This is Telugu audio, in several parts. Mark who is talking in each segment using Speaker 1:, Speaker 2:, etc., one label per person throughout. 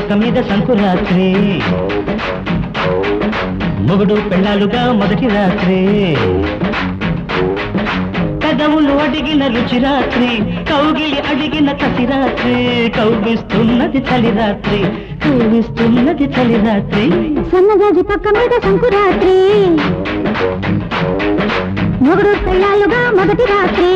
Speaker 1: పక్క మీద సంకురాత్రి మొగుడు పెళ్ళాలుగా మొదటి రాత్రి పెదవులు అడిగిన రుచి రాత్రి కౌగిలి అడిగిన కసి రాత్రి కౌగిస్తున్నది చలి రాత్రి కౌగిస్తున్నది చలి రాత్రి
Speaker 2: సన్నజాజి పక్క మీద సంకురాత్రి మొగుడు పెళ్ళాలుగా మొదటి రాత్రి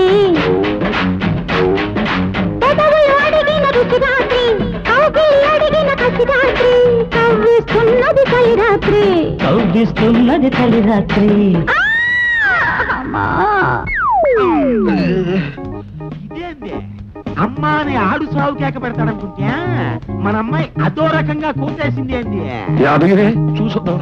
Speaker 2: పెదవులు అడిగిన రుచి రాత్రి కౌగిలి అడిగిన కసి రాత్రి కౌగిస్తున్నది చలి రాత్రి
Speaker 1: కౌగిస్తున్నది చలి రాత్రి
Speaker 3: ఇదేంది అమ్మా అని ఆడు సాగు కేక పెడతాడనుకుంటే మన అమ్మాయి అదో రకంగా కూసేసింది ఏంది
Speaker 4: యాదగిరి చూసొద్దాం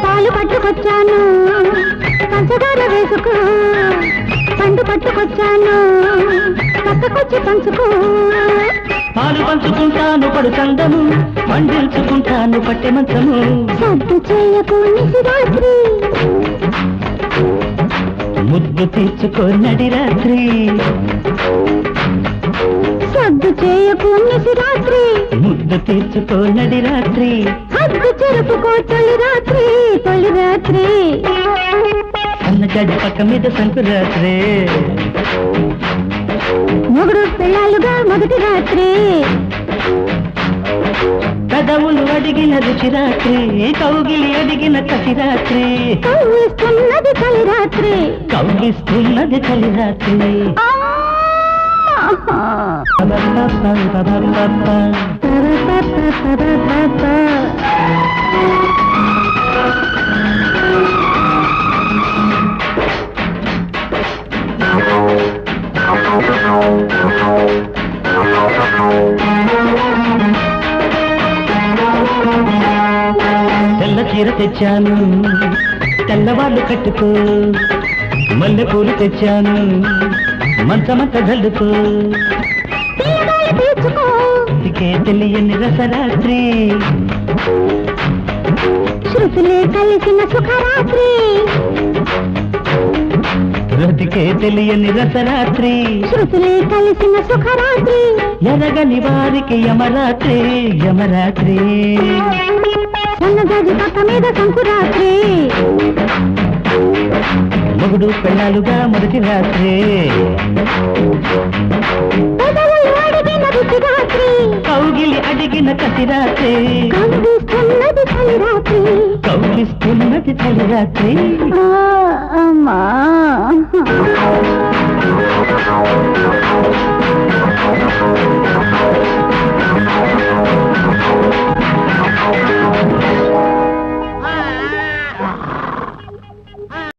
Speaker 2: పాలు పట్టుకొచ్చాను పంచదార వేసుకో పండు పట్టుకొచ్చాను పక్కకొచ్చి పంచుకో
Speaker 1: పాలు పంచుకుంటాను పడు చందము పండించుకుంటాను పట్టె మంచము
Speaker 2: సద్దు చేయకు నిశిరాత్రి
Speaker 1: ముద్దు తీర్చుకోనడి రాత్రి
Speaker 2: సద్దు చేయకు నిశిరాత్రి
Speaker 1: ముద్దు తీర్చుకోనడి రాత్రి
Speaker 2: హద్దు చెరుపుకో తొలి రాత్రి తొలి రాత్రి
Speaker 1: సన్నజాజి పక్క మీద సంకురాత్రి
Speaker 2: మొగుడు పెళ్ళాలుగా మొదటి రాత్రి
Speaker 1: పెదవులు అడిగిన రుచి రాత్రి కౌగిలి అడిగిన కసి రాత్రి
Speaker 2: కౌగిస్తున్నది చలి రాత్రి
Speaker 1: కౌగిస్తున్నది చలి రాత్రి తెల్ల చీర తెచ్చాను తెల్లవాళ్ళు కట్టుకో మల్లె పూలు తెచ్చాను మంచమంత జల్లుకో అందుకే తెలియని రసరాత్రి
Speaker 2: శృతులే కలిసిన సుఖరాత్రి
Speaker 1: రతికే తెలియని రసరాత్రి
Speaker 2: శృతులే కలిసిన సుఖరాత్రి
Speaker 1: ఎరగని వారికి యమరాత్రి యమరాత్రి
Speaker 2: సన్నజాజి పక్క మీద సంకురాత్రి
Speaker 1: మొగుడు పెళ్ళాలుగా మొదటి రాత్రి
Speaker 2: పెదవులు అడిగిన రుచి రాత్రి
Speaker 1: కౌగిలి అడిగిన కసి రాత్రి
Speaker 2: కౌగిస్తున్నది చలి రాత్రి
Speaker 1: కౌగిస్తున్నది చలి రాత్రి
Speaker 2: అమ్మా